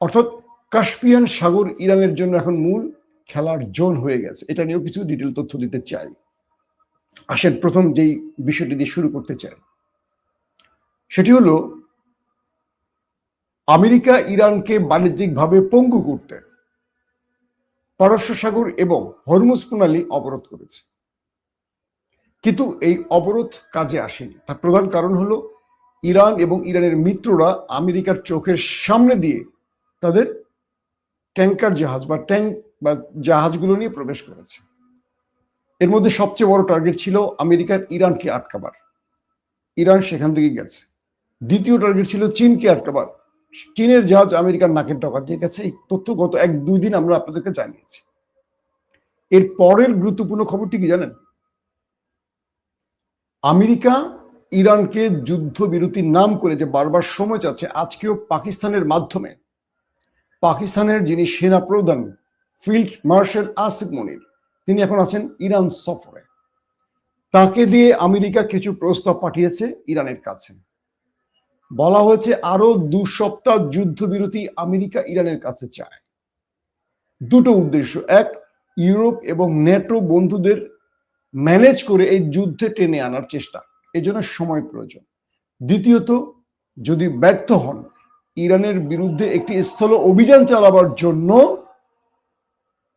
অর্থাৎ কাস্পিয়ান সাগর ইরানের জন্য এখন মূল খেলার জোন হয়ে গেছে। এটা নিয়েও কিছু ডিটেল তথ্য দিতে চাই। আসেন প্রথম যেই বিষয়টি দিয়ে শুরু করতে চাই, সেটি হলো আমেরিকা ইরানকে বাণিজ্যিকভাবে পঙ্গু করতে পারস্য সাগর এবং হরমুজ প্রণালী অবরোধ করেছে। কিন্তু এই অবরোধ কাজে আসেনি। তার প্রধান কারণ হলো ইরান এবং ইরানের মিত্ররা আমেরিকার চোখের সামনে দিয়ে তাদের ট্যাঙ্কার জাহাজ বা ট্যাঙ্ক বা জাহাজগুলো নিয়ে প্রবেশ করেছে। এর মধ্যে সবচেয়ে বড় টার্গেট ছিল আমেরিকার ইরানকে আটকাবার। ইরান সেখান থেকে গেছে। দ্বিতীয় টার্গেট ছিল চীনকে আটকাবার। চীনের জাহাজ আমেরিকার নাকের ডগা দিয়ে গেছে। এই তথ্য গত 1-2 দিন আমরা আপনাদেরকে জানিয়েছি। এর পরের গুরুত্বপূর্ণ খবরটি কি জানেন? আমেরিকা ইরানকে যুদ্ধবিরতির নাম করে যে বারবার সময় চাচ্ছে, আজকেও পাকিস্তানের মাধ্যমে পাকিস্তানের যিনি সেনা প্রধান ফিল্ড মার্শাল আসিফ মনির, তিনি এখন আছেন ইরান সফরে। তাকে দিয়ে আমেরিকা কিছু প্রস্তাব পাঠিয়েছে ইরানের কাছে। বলা হয়েছে আরো 2 সপ্তাহ যুদ্ধবিরতি আমেরিকা ইরানের কাছে চায়। দুটো উদ্দেশ্য: এক, ইউরোপ এবং ন্যাটো বন্ধুদের ম্যানেজ করে এই যুদ্ধে টেনে আনার চেষ্টা, এই জন্য সময় প্রয়োজন। দ্বিতীয়ত, যদি ব্যর্থ হন, ইরানের বিরুদ্ধে একটি স্থল অভিযান চালাবার জন্য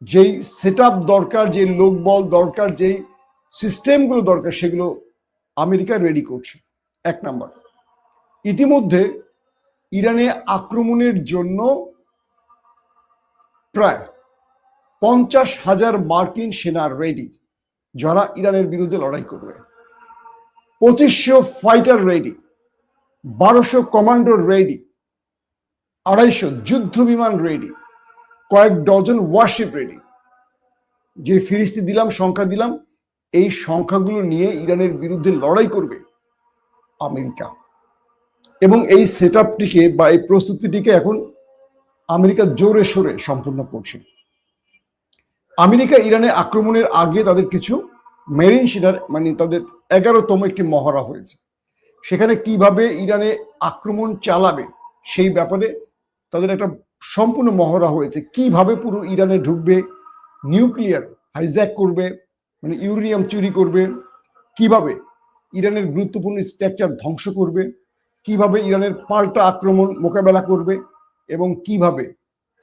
যেই সেট আপ দরকার, যে লোকবল দরকার, যেই সিস্টেমগুলো দরকার, সেগুলো আমেরিকা রেডি করছে। 1 নাম্বার। ইতিমধ্যে ইরানে আক্রমণের জন্য প্রায় 50,000 মার্কিন সেনা রেডি, যারা ইরানের বিরুদ্ধে লড়াই করবে। 2500 ফাইটার রেডি, 1200 কমান্ডো রেডি, 250 যুদ্ধ বিমান রেডি, কয়েক ডজন ওয়ারশিপ রেডি। যে ফিরিস্তি দিলাম, সংখ্যা দিলাম, এই সংখ্যাগুলো নিয়ে ইরানের বিরুদ্ধে লড়াই করবে আমেরিকা। এবং এই সেট আপটিকে বা এই প্রস্তুতিটিকে এখন আমেরিকা জোরে সোরে সম্পূর্ণ করছে। আমেরিকা ইরানে আক্রমণের আগে তাদের কিছু মেরিন সেনার, মানে তাদের 11তম একটি মহড়া হয়েছে। সেখানে কিভাবে ইরানে আক্রমণ চালাবে সেই ব্যাপারে তাদের একটা সম্পূর্ণ মহড়া হয়েছে। কিভাবে পুরো ইরানে ঢুকবে, নিউক্লিয়ার হাইজ্যাক করবে, মানে ইউরেনিয়াম চুরি করবে, কিভাবে ইরানের গুরুত্বপূর্ণ স্ট্রাকচার ধ্বংস করবে, কিভাবে ইরানের পাল্টা আক্রমণ মোকাবেলা করবে, এবং কিভাবে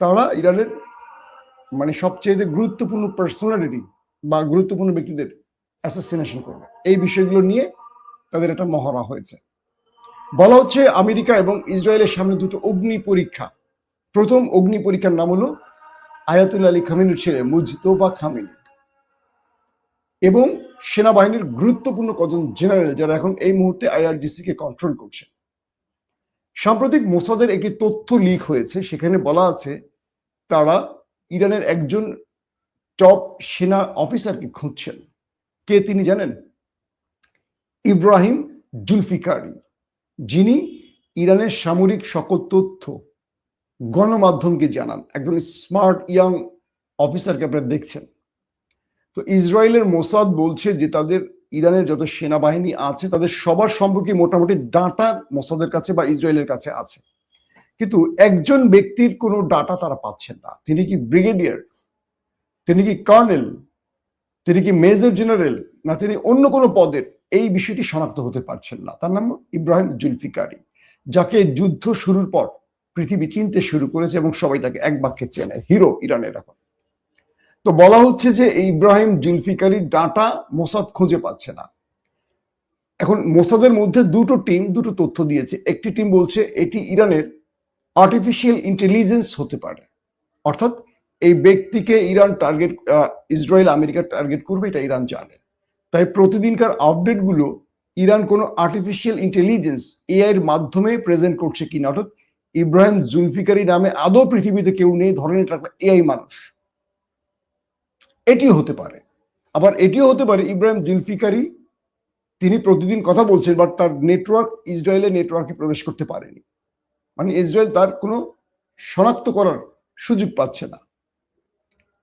তারা ইরানের মানে সবচেয়ে গুরুত্বপূর্ণ পার্সোনালিটি বা গুরুত্বপূর্ণ ব্যক্তিদের অ্যাসাসিনেশন করবে। এই বিষয়গুলো নিয়ে তাদের একটা মহড়া হয়েছে। বলা হচ্ছে আমেরিকা এবং ইসরায়েলের সামনে দুটো অগ্নি পরীক্ষা। প্রথম অগ্নি পরীক্ষার নাম হলো আয়াতুল্লাহ আলী খামেনির ছেলে মুজতবা খামেনি এবং সেনাবাহিনীর গুরুত্বপূর্ণ কজন জেনারেল, যারা এখন এই মুহূর্তে আইআরজিসি কে কন্ট্রোল করছে। সাম্প্রতিক মোসাদের একটি তথ্য লিক হয়েছে। সেখানে বলা আছে তারা ইরানের একজন টপ সেনা অফিসারকে খুঁজছেন। কে তিনি জানেন? ইব্রাহিম জুলফিকারি, যিনি ইরানের সামরিক সকল তথ্য গণমাধ্যমকে জানান। একজন স্মার্ট ইয়াং অফিসারকে আপনারা দেখছেন। তো ইসরায়েলের মোসাদ বলছে যে তাদের ইরানের যত সেনাবাহিনী আছে তাদের সবার সম্পর্কে মোটামুটি ডাটা মোসাদের কাছে বা ইসরায়েলের কাছে আছে, কিন্তু একজন ব্যক্তির কোনো ডাটা তারা পাচ্ছেন না। তিনি কি ব্রিগেডিয়ার, তিনি কি কর্নেল, তিনি কি মেজর জেনারেল, না তিনি অন্য কোনো পদের, এই বিষয়টি শনাক্ত হতে পারছেন না। তার নাম ইব্রাহিম জুলফিকারি, যাকে যুদ্ধ শুরুর পর পৃথিবী চিনতে শুরু করেছে এবং সবাই তাকে এক বাক্যে চেনে, হিরো ইরানের এখন। তো বলা হচ্ছে যে এই ইব্রাহিম জুলফিকারির ডাটা মোসাদ খুঁজে পাচ্ছে না। এখন মোসাদের মধ্যে দুটো টিম দুটো তথ্য দিয়েছে। একটি টিম বলছে এটি ইরানের আর্টিফিশিয়াল ইন্টেলিজেন্স হতে পারে, অর্থাৎ এই ব্যক্তিকে Iran target, Israel America target করবে, এটা ইরান জানে। তাই প্রতিদিনকার আপডেটগুলো ইরান কোনো আর্টিফিশিয়াল ইন্টেলিজেন্স এআই এর মাধ্যমে প্রেজেন্ট করছে কিনা, অর্থাৎ ইব্রাহিম জুলফিকারি নামে আদৌ পৃথিবীতে কেউ নেই, ধরেন এটা একটা এআই মানুষ, এটিও হতে পারে। আবার এটিও হতে পারে ইব্রাহিম জুলফিকারি তিনি প্রতিদিন কথা বলছেন, বাট তার নেটওয়ার্ক ইসরায়েলের নেটওয়ার্কে প্রবেশ করতে পারেনি, মানে ইসরায়েল তার কোনো শনাক্ত করার সুযোগ পাচ্ছে না।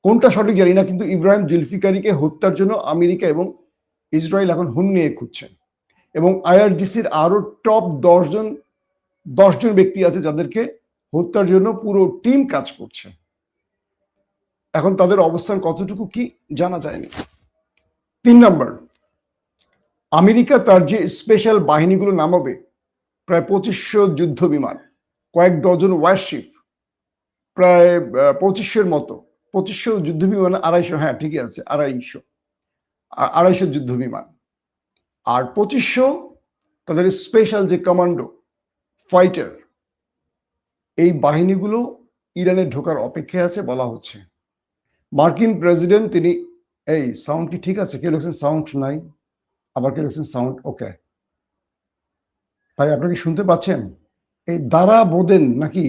কোনটা সঠিক জানি না, কিন্তু ইব্রাহিম জুলফিকারিকে হত্যার জন্য আমেরিকা এবং ইসরায়েল এখন হুন নিয়ে খুঁজছেন। এবং আইআরজিসির আরো টপ 10 জন ব্যক্তি আছে যাদেরকে হত্যার জন্য পুরো টিম কাজ করছে। এখন তাদের অবস্থান কতটুকু কি জানা যায়নি। 3 নম্বর, আমেরিকা তার যে স্পেশাল বাহিনীগুলো নামাবে, প্রায় 2500 যুদ্ধ বিমান, কয়েক ডজন ওয়ারশিপ, প্রায় 2500-এর মতো, 2500 যুদ্ধ বিমান, 250, হ্যাঁ ঠিকই আছে, 250 যুদ্ধ বিমান, আর 2500 তাদের স্পেশাল যে কমান্ডো ফাইটার, এই বাহিনীগুলো ইরানে ঢোকার অপেক্ষায় আছে বলা হচ্ছে। মার্কিন প্রেসিডেন্ট তিনি, এই সাউন্ড কি ঠিক আছে? কেউ লিখছেন সাউন্ড নাই, আবার কেউ লিখছেন সাউন্ড ওকে। ভাই আপনারা কি শুনতে পাচ্ছেন? এই দ্বারা বোধেন নাকি?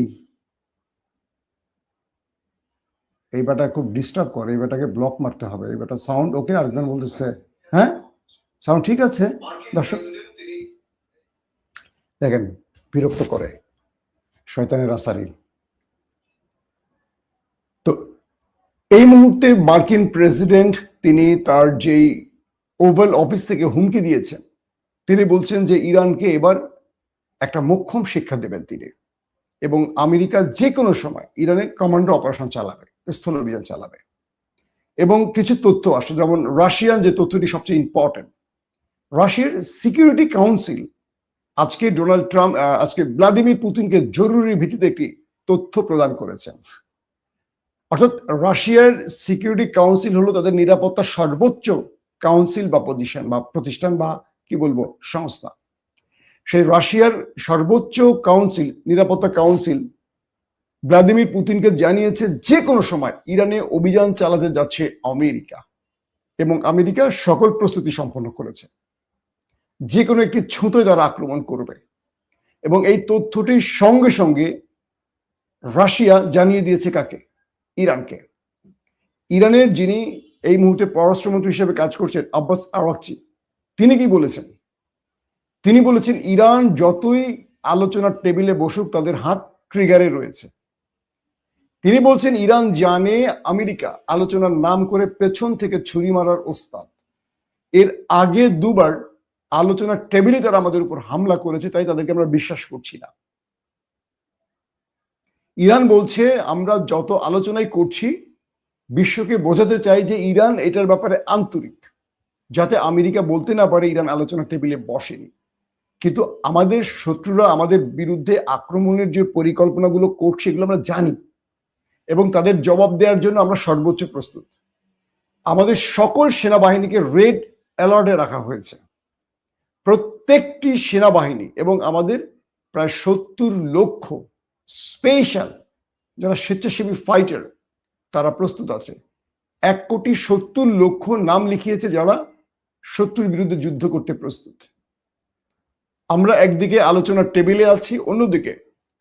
এই বেটা খুব ডিস্টার্ব করে, এই বেটাকে ব্লক মারতে হবে। এই বেটা সাউন্ড ওকে, আরেকজন বলতেছে হ্যাঁ সাউন্ড ঠিক আছে। দর্শক দেখেন, বিরক্ত করে শয়তানের আসারি। তো এই মুহূর্তে মার্কিন প্রেসিডেন্ট তিনি তার যেই ওভাল অফিস থেকে হুমকি দিয়েছেন, তিনি বলছেন যে ইরানকে এবার একটা মোক্ষম শিক্ষা দেবেন তিনি, এবং আমেরিকা যে কোনো সময় ইরানে কমান্ডো অপারেশন চালাবে, স্থল অভিযান চালাবে। এবং কিছু তথ্য আসে, যেমন রাশিয়ান যে তথ্যটি সবচেয়ে ইম্পর্টেন্ট, রাশিয়ার সিকিউরিটি কাউন্সিল আজকে আজকে ভ্লাদিমির পুতিনকে জরুরি ভিত্তিতে একটি তথ্য প্রদান করেছেন। অর্থাৎ রাশিয়ার সিকিউরিটি কাউন্সিল হলো তাদের নিরাপত্তার সর্বোচ্চ কাউন্সিল বা প্রতিষ্ঠান বা কি বলবো সংস্থা। সেই রাশিয়ার সর্বোচ্চ কাউন্সিল, নিরাপত্তা কাউন্সিল, ভ্লাদিমির পুতিনকে জানিয়েছে যে কোনো সময় ইরানে অভিযান চালাতে যাচ্ছে আমেরিকা, এবং আমেরিকা সকল প্রস্তুতি সম্পন্ন করেছে, যে কোনো একটি ছুঁতোয় তারা আক্রমণ করবে। এবং এই তথ্যটির সঙ্গে সঙ্গে রাশিয়া জানিয়ে দিয়েছে কাকে? ইরানকে। ইরানের যিনি এই মুহূর্তে পররাষ্ট্রমন্ত্রী হিসেবে কাজ করছেন আব্বাস আরাকচি, তিনি কি বলেছেন? তিনি বলেছেন ইরান যতই আলোচনার টেবিলে বসুক তাদের হাত ট্রিগারে রয়েছে। তিনি বলছেন ইরান জানে আমেরিকা আলোচনার নাম করে পেছন থেকে ছুরি মারার ওস্তাদ। এর আগে দুবার আলোচনার টেবিলে তারা আমাদের উপর হামলা করেছে, তাই তাদেরকে আমরা বিশ্বাস করছি না। ইরান বলছে আমরা যত আলোচনাই করছি বিশ্বকে বোঝাতে চাই যে ইরান এটার ব্যাপারে আন্তরিক, যাতে আমেরিকা বলতে না পারে ইরান আলোচনা টেবিলে বসেনি। কিন্তু আমাদের শত্রুরা আমাদের বিরুদ্ধে আক্রমণের যে পরিকল্পনাগুলো করছে এগুলো আমরা জানি, এবং তাদের জবাব দেওয়ার জন্য আমরা সর্বোচ্চ প্রস্তুত। আমাদের সকল সেনাবাহিনীকে রেড অ্যালার্টে রাখা হয়েছে, প্রত্যেকটি সেনাবাহিনী, এবং আমাদের প্রায় 70 লক্ষ স্পেশাল যারা স্বেচ্ছাসেবী ফাইটার তারা প্রস্তুত আছে। 1,70,00,000 নাম লিখিয়েছে যারা শত্রুর বিরুদ্ধে যুদ্ধ করতে প্রস্তুত। আমরা একদিকে আলোচনার টেবিলে আছি, অন্যদিকে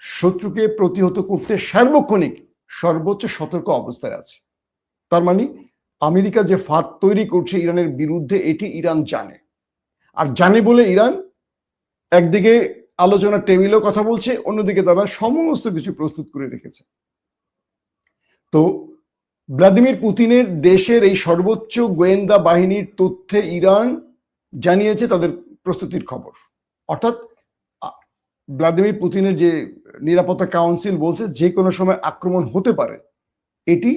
শত্রুকে প্রতিহত করতে সার্বক্ষণিক সর্বোচ্চ সতর্ক অবস্থায় আছে। তার মানে আমেরিকা যে ফাঁদ তৈরি করছে ইরানের বিরুদ্ধে, এটি ইরান জানে, আর জানে বলে ইরান একদিকে আলোচনার টেবিলেও কথা বলছে, অন্যদিকে তারা সমস্ত কিছু প্রস্তুত করে রেখেছে। তো ভ্লাদিমির পুতিনের দেশের এই সর্বোচ্চ গোয়েন্দা বাহিনীর তথ্যে ইরান জানিয়েছে তাদের প্রস্তুতির খবর। অর্থাৎ ভ্লাদিমির পুতিনের যে নিরাপত্তা কাউন্সিল বলছে যে কোনো সময় আক্রমণ হতে পারে। এটি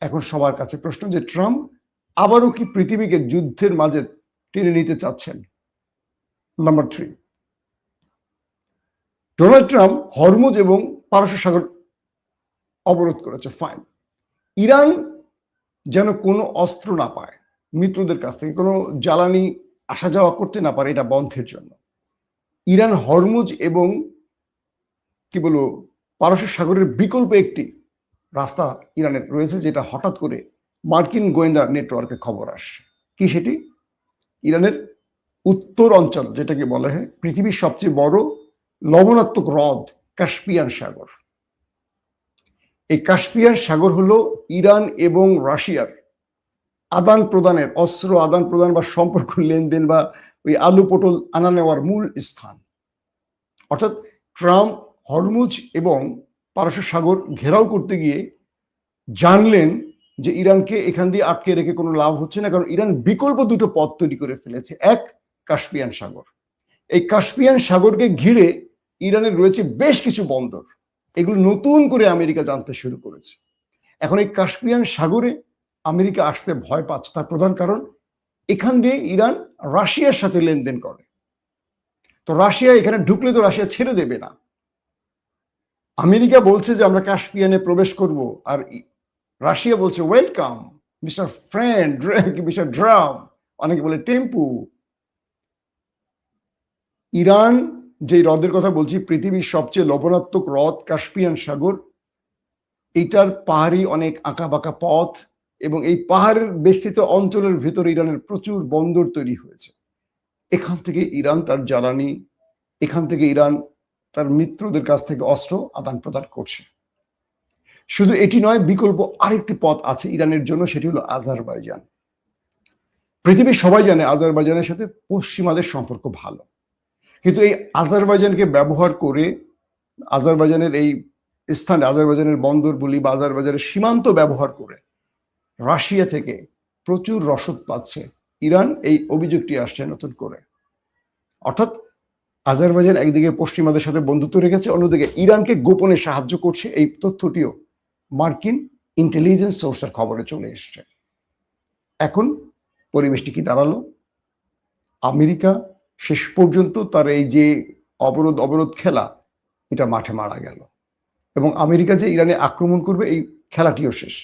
এখন সবার কাছে প্রশ্ন যে ট্রাম্প আবারও কি পৃথিবীকে যুদ্ধের মাঝে টেনে নিতে চাচ্ছেন? নাম্বার 3, ডোনাল্ড ট্রাম্প হরমুজ এবং পারস্য সাগর অবরোধ করেছে, ফাইন। ইরান যেন কোনো অস্ত্র না পায়, মিত্রদের কাছ থেকে কোনো জ্বালানি আসা যাওয়া করতে না পারে, এটা বন্ধের জন্য ইরান হরমুজ এবং কি বলবো পারস্য সাগরের বিকল্প একটি রাস্তা ইরানের রয়েছে, যেটা হঠাৎ করে মার্কিন গোয়েন্দা নেটওয়ার্কে খবর আসে। কি সেটি? ইরানের উত্তর অঞ্চল, যেটাকে বলা হয় পৃথিবীর সবচেয়ে বড় লবণাত্মক হ্রদ কাস্পিয়ান সাগর। এই কাস্পিয়ান সাগর হলো ইরান এবং রাশিয়ার আদান প্রদানের, অস্ত্র আদান প্রদান বা সম্পর্ক লেনদেন বা ওই আলু পটল আনা নেওয়ার মূল স্থান। অর্থাৎ ট্রাম্প হরমুজ এবং পারস্য সাগর ঘেরাও করতে গিয়ে জানলেন যে ইরানকে এখান দিয়ে আটকে রেখে কোনো লাভ হচ্ছে না, কারণ ইরান বিকল্প দুটো পথ তৈরি করে ফেলেছে। এক, কাস্পিয়ান সাগর। এই কাস্পিয়ান সাগরকে ঘিরে ইরানের রয়েছে বেশ কিছু বন্দর, এগুলো নতুন করে আমেরিকা জানতে শুরু করেছে। এখন এই কাস্পিয়ান সাগরে আমেরিকা আসতে ভয় পাচ্ছে, তার প্রধান কারণ এখান দিয়ে ইরান রাশিয়ার সাথে লেনদেন করে। তো রাশিয়া এখানে ঢুকলে তো রাশিয়া ছেড়ে দেবে না। আমেরিকা বলছে যে আমরা কাস্পিয়ানে প্রবেশ করব, আর রাশিয়া বলছে welcome mister friend, mister drum, অনেকে বলে টেম্পু। ইরান যে হ্রদের কথা বলছি, পৃথিবীর সবচেয়ে লবণাত্মক হ্রদ কাস্পিয়ান সাগর, এটার পাহাড়ি অনেক আঁকা বাঁকা পথ, এবং এই পাহাড়ের বেষ্টিত অঞ্চলের ভেতরে ইরানের প্রচুর বন্দর তৈরি হয়েছে। এখান থেকে ইরান তার জ্বালানি, এখান থেকে ইরান তার মিত্রদের কাছ থেকে অস্ত্র আদান প্রদান করছে। শুধু এটি নয়, বিকল্প আরেকটি পথ আছে ইরানের জন্য, সেটি হলো আজারবাইজান। পৃথিবীর সবাই জানে আজারবাইজানের সাথে পশ্চিমাদের সম্পর্ক ভালো, কিন্তু এই আজারবাইজানকে ব্যবহার করে, আজারবাইজানের এই স্থানে, আজারবাইজানের বন্দর বলি বা আজারবাইজানের সীমান্ত ব্যবহার করে রাশিয়া থেকে প্রচুর রসদ পাচ্ছে ইরান। এই অভিযোগটি আসছে নতুন করে। অর্থাৎ আজারবাইজান একদিকে পশ্চিমাদের সাথে বন্ধুত্ব রেখেছে, অন্যদিকে ইরানকে গোপনে সাহায্য করছে। এই তথ্যটিও মার্কিন ইন্টেলিজেন্স সোর্সের খবরে চলে এসছে। এখন পরিবেশটি কি দাঁড়ালো? আমেরিকা শেষ পর্যন্ত তার এই যে অবরোধ খেলা, এটা মাঠে মারা গেল, এবং আমেরিকা যে ইরানে আক্রমণ করবে এই খেলাটিও শেষ।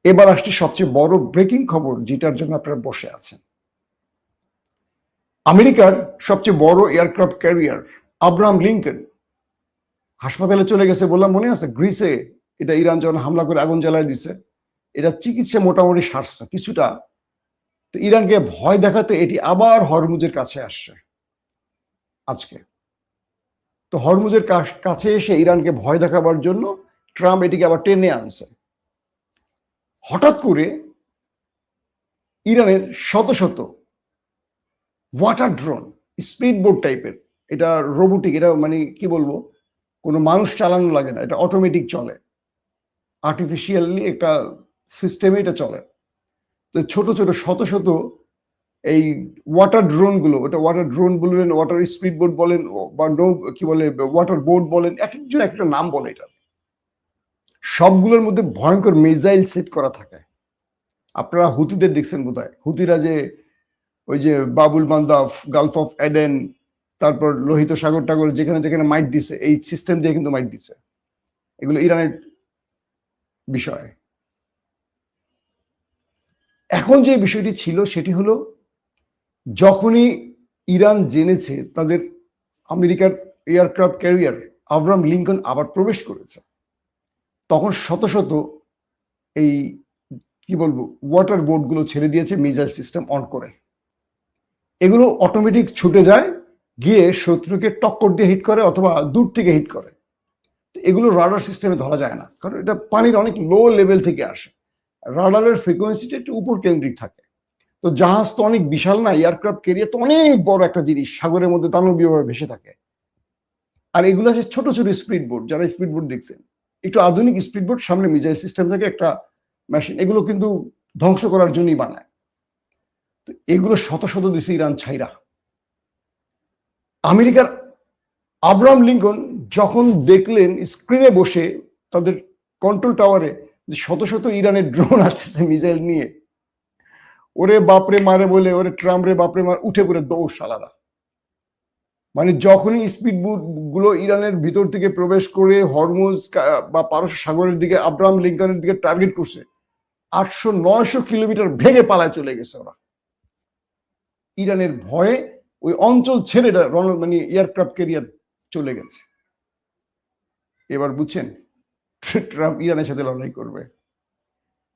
এবার আসছে সবচেয়ে বড় ব্রেকিং খবর, যেটার জন্য আপনারা বসে আছেন। আমেরিকার সবচেয়ে বড় এয়ারক্রাফট ক্যারিয়ার আব্রাহাম লিঙ্কন হাসপাতালে চলে গেছে, বললাম মনে আছে গ্রিসে, এটা ইরান যখন হামলা করে আগুন জ্বালায় দিছে, এটা চিকিৎসা মোটামুটি সারছে কিছুটা। তো ইরানকে ভয় দেখাতে এটি আবার হরমুজের কাছে আসছে আজকে। তো হরমুজের কাছে এসে ইরানকে ভয় দেখাবার জন্য ট্রাম্প এটিকে আবার টেনে আনছে। হঠাৎ করে ইরানের শত শত ওয়াটার ড্রোন, স্পিড বোট টাইপের, এটা রোবোটিক, এটা মানে কি বলবো, কোনো মানুষ চালানো লাগে না, এটা অটোমেটিক চলে, আর্টিফিশিয়ালি একটা সিস্টেমে এটা চলে। তো ছোট ছোট শত শত এই ওয়াটার ড্রোন গুলো, ওটা ওয়াটার ড্রোন বলবেন, ওয়াটার স্পিড বোট বলেন, বা কি বলে ওয়াটার বোট বলেন, এক একজন একটা নাম বলে, এটা সবগুলোর মধ্যে ভয়ঙ্কর মিসাইল সেট করা থাকে। আপনারা হুতিদের দেখছেন বোধহয়, হুতিরা যে ওই যে বাবুল মান্দাব, গালফ অফ এডেন, তারপর লোহিত সাগর টাগর, যেখানে যেখানে মাইট দিছে, এই সিস্টেম দিয়ে কিন্তু মাইট দিছে। এগুলো ইরানের বিষয়। এখন যে বিষয়টি ছিল সেটি হলো, যখনই ইরান জেনেছে তাদের আমেরিকার এয়ারক্রাফট ক্যারিয়ার আব্রাহাম লিঙ্কন আবার প্রবেশ করেছে, তখন শত শত এই কি বলবো ওয়াটার বোট গুলো ছেড়ে দিয়েছে মিসাইল সিস্টেম অন করে। এগুলো অটোমেটিক ছুটে যায়, গিয়ে শত্রুকে টক্কর দিয়ে হিট করে অথবা দূর থেকে হিট করে। এগুলো রাডার সিস্টেমে ধরা যায় না, কারণ এটা পানির অনেক লো লেভেল থেকে আসে। রাডারের ফ্রিকোয়েন্সিটা একটু উপর কেন্দ্রিক থাকে। তো জাহাজ তো অনেক বিশাল না, এয়ারক্রাফট ক্যারিয়ার তো অনেক বড় একটা জিনিস, সাগরের মধ্যে দানবীয়ভাবে ভেসে থাকে। আর এগুলো আছে ছোট ছোট স্পিড বোট, যারা স্পিড বোট দেখছেন, একটু আধুনিক স্পিড বোট, সামনে মিসাইল সিস্টেম থাকে, একটা মেশিন, এগুলো কিন্তু ধ্বংস করার জন্যই বানায়। তো এগুলো শত শত দিছে ইরান ছাইরা। আমেরিকার আব্রাহাম লিঙ্কন যখন দেখলেন স্ক্রিনে বসে তাদের কন্ট্রোল টাওয়ারে যে শত শত ইরানের ড্রোন আসতেছে মিসাইল নিয়ে, ওরে বাপরে মারে বলে, ওরে ট্রাম্প রে বাপরে মার, উঠে পড়ে দৌড় শালারা। মানে যখনই স্পিড বোট গুলো ইরানের ভিতর থেকে প্রবেশ করে হরমুজ বা পারস্য সাগরের দিকে আব্রাহাম লিঙ্কনের দিকে টার্গেট করছে, 800-900 কিলোমিটার ভেঙে পালায় চলে গেছে ওরা। ইরানের ভয়ে ওই অঞ্চল ছেড়ে মানে এয়ারক্রাফট ক্যারিয়ার চলে গেছে। এবার বুঝছেন ট্রাম্প ইরানের সাথে লড়াই করবে।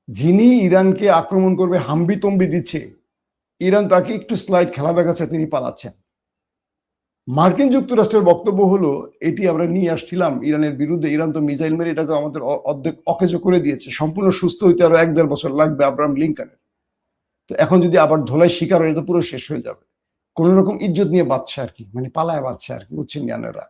যিনি ইরানকে আক্রমণ করবে হাম্বি তম্বি দিচ্ছে, ইরান তাকে একটু স্লাইড খেলা দেখাচ্ছে, তিনি পালাচ্ছেন। মার্কিন যুক্তরাষ্ট্রের বক্তব্য হলো, এটি আমরা নিয়ে আসছিলাম ইরানের বিরুদ্ধে, ইরান তো মিসাইল মেরে এটাকে আমাদের অর্ধেক অকেজো করে দিয়েছে, সম্পূর্ণ সুস্থ হইতে আরো 1-1.5 বছর লাগবে আব্রাহাম লিঙ্কনের। তো এখন যদি আবার ধোলাই শিকার হয়ে, তো পুরো শেষ হয়ে যাবে। কোন রকম ইজ্জত নিয়ে বাঁচছে আর কি, মানে পালায় বাঁচছে আর কি, বুঝছেন জানেরা।